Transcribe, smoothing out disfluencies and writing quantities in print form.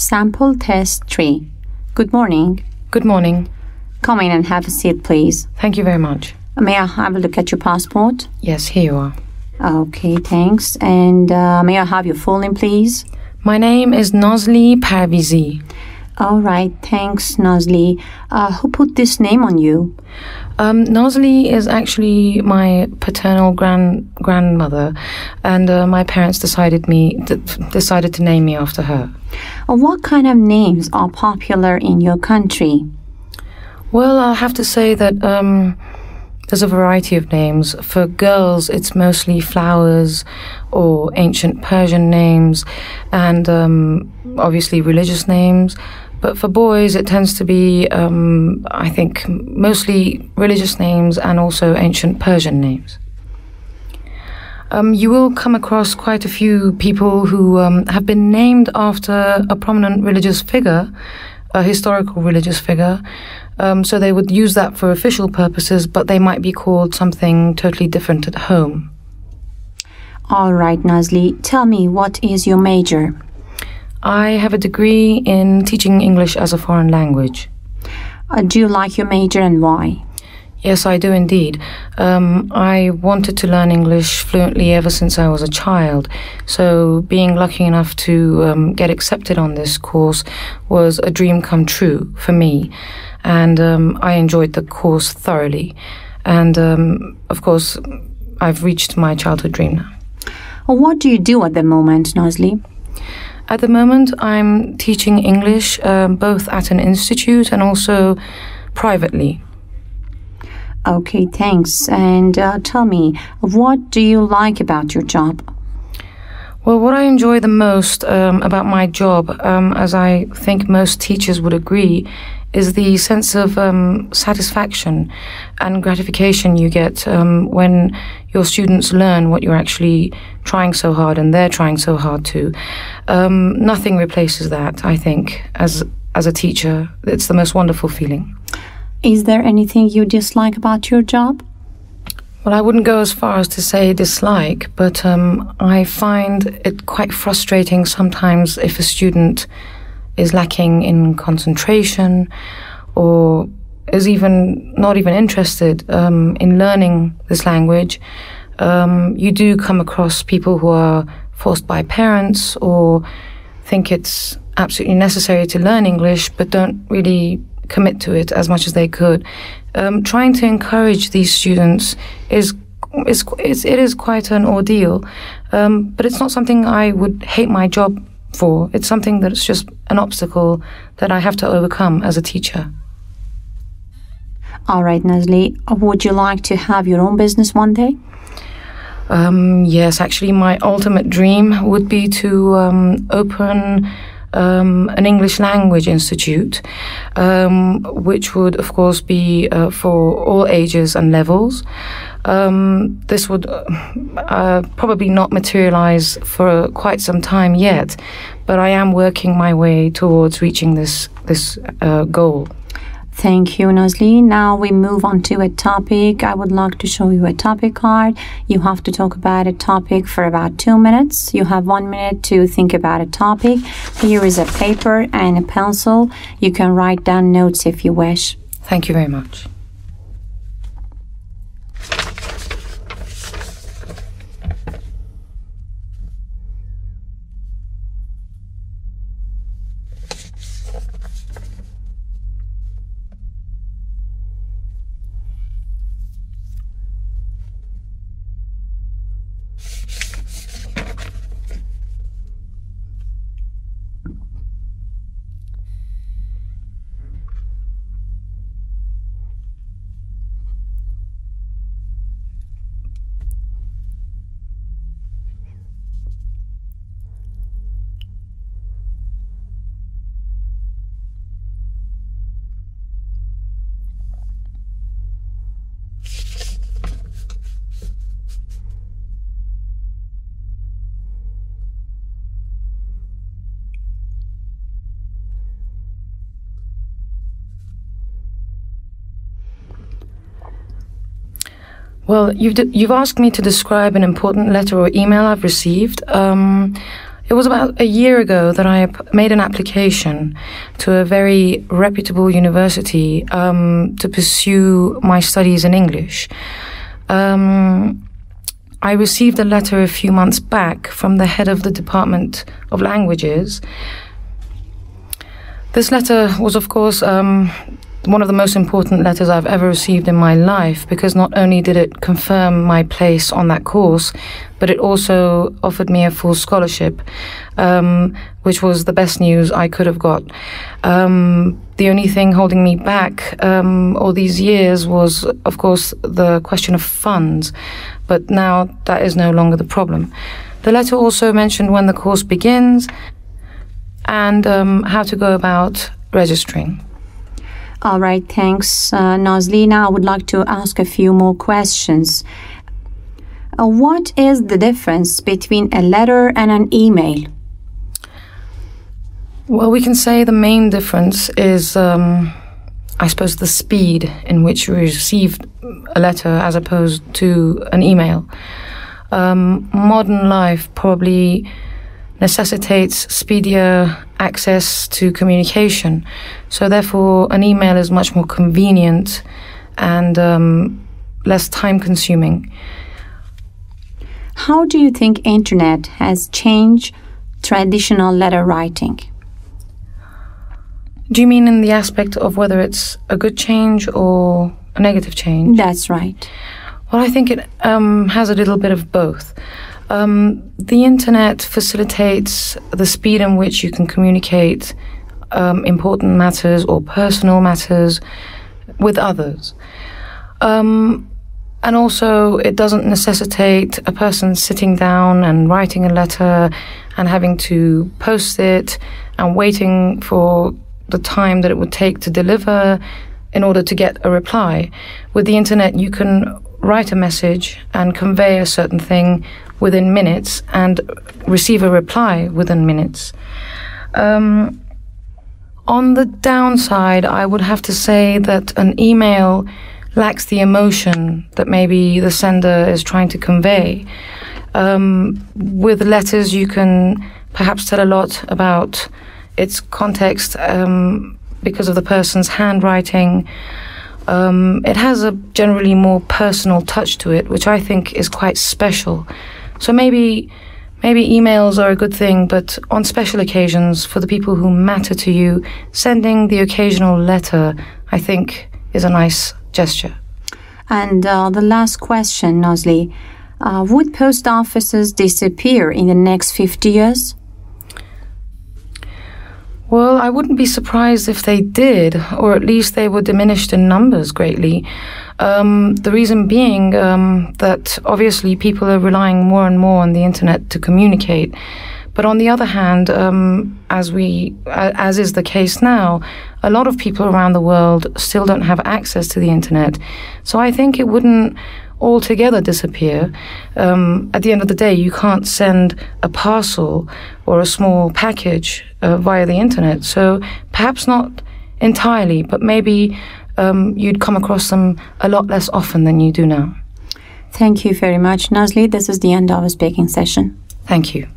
Sample test 3. Good morning. Good morning. Come in and have a seat, please. Thank you very much. May I have a look at your passport? Yes, here you are. Okay, thanks. And may I have your full name, please? My name is Nazli Parvizi. All right, thanks, Nazli. Who put this name on you? Nazli is actually my paternal grandmother, and my parents decided to name me after her. What kind of names are popular in your country? Well, I'll have to say that there's a variety of names. For girls, it's mostly flowers or ancient Persian names, and obviously religious names. But for boys, it tends to be, I think, mostly religious names and also ancient Persian names. You will come across quite a few people who have been named after a prominent religious figure, a historical religious figure. So they would use that for official purposes, but they might be called something totally different at home. All right, Nazli, tell me, what is your major? I have a degree in teaching English as a foreign language. Do you like your major and why? Yes, I do indeed. I wanted to learn English fluently ever since I was a child, so being lucky enough to get accepted on this course was a dream come true for me, and I enjoyed the course thoroughly. And of course, I've reached my childhood dream now. What do you do at the moment, Nazli? At the moment, I'm teaching English both at an institute and also privately. Okay, thanks. And tell me, what do you like about your job? Well, what I enjoy the most about my job, as I think most teachers would agree, is the sense of satisfaction and gratification you get when your students learn what you're actually trying so hard and they're trying so hard to. Nothing replaces that, I think, as a teacher. It's the most wonderful feeling. Is there anything you dislike about your job? Well, I wouldn't go as far as to say dislike, but I find it quite frustrating sometimes if a student is lacking in concentration or is not even interested in learning this language. You do come across people who are forced by parents or think it's absolutely necessary to learn English but don't really commit to it as much as they could. Trying to encourage these students is quite an ordeal, but it's not something I would hate my job for. It's something that's just an obstacle that I have to overcome as a teacher. All right, Nazli, would you like to have your own business one day? Yes, actually, my ultimate dream would be to open an English language institute, which would, of course, be for all ages and levels. This would probably not materialize for quite some time yet, but I am working my way towards reaching this goal. Thank you, Nazli. Now we move on to a topic. I would like to show you a topic card. You have to talk about a topic for about 2 minutes. You have 1 minute to think about a topic. Here is a paper and a pencil. You can write down notes if you wish. Thank you very much. Well, you've asked me to describe an important letter or email I've received. It was about a year ago that I made an application to a very reputable university to pursue my studies in English. I received a letter a few months back from the head of the Department of Languages. This letter was, of course, one of the most important letters I've ever received in my life, because not only did it confirm my place on that course, but it also offered me a full scholarship, which was the best news I could have got. The only thing holding me back all these years was, of course, the question of funds, but now that is no longer the problem. The letter also mentioned when the course begins and how to go about registering. All right, thanks, Nazli. Now I would like to ask a few more questions. What is the difference between a letter and an email? Well, we can say the main difference is, I suppose, the speed in which you receive a letter as opposed to an email. Modern life probably necessitates speedier access to communication. So therefore, an email is much more convenient and less time-consuming. How do you think internet has changed traditional letter writing? Do you mean in the aspect of whether it's a good change or a negative change? That's right. Well, I think it has a little bit of both. The internet facilitates the speed in which you can communicate important matters or personal matters with others. And also, it doesn't necessitate a person sitting down and writing a letter and having to post it and waiting for the time that it would take to deliver in order to get a reply. With the internet, you can write a message and convey a certain thing within minutes and receive a reply within minutes. On the downside, I would have to say that an email lacks the emotion that maybe the sender is trying to convey. With letters, you can perhaps tell a lot about its context because of the person's handwriting. It has a generally more personal touch to it, which I think is quite special. So maybe emails are a good thing, but on special occasions, for the people who matter to you, sending the occasional letter, I think, is a nice gesture. And the last question, Nazli. Would post offices disappear in the next 50 years? Well, I wouldn't be surprised if they did, or at least they were diminished in numbers greatly. The reason being that obviously people are relying more and more on the internet to communicate. But on the other hand, as is the case now, a lot of people around the world still don't have access to the internet. So I think it wouldn't altogether disappear. At the end of the day, you can't send a parcel or a small package via the internet. So perhaps not entirely, but maybe you'd come across them a lot less often than you do now. Thank you very much, Nazli. This is the end of our speaking session. Thank you.